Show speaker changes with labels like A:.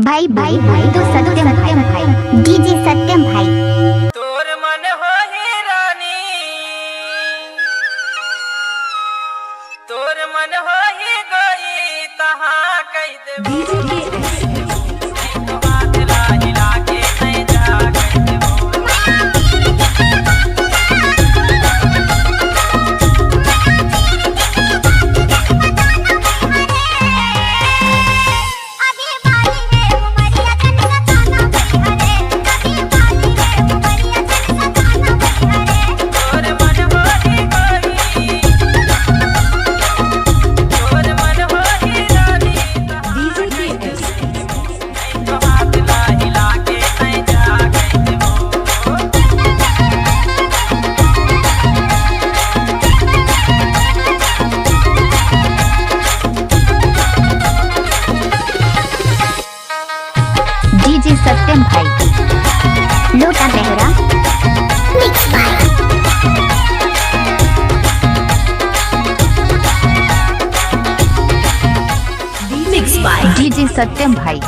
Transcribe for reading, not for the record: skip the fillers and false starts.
A: भाई भाई भाई तो सत्यम भाई डीजे सत्यम भाई।
B: तोर मन हो ही रानी, तोर मन हो ही गई तहाँ कह दे
A: डीजे सत्यम भाई लोटा बेहरा मिक्स बाय डीजे सत्यम भाई।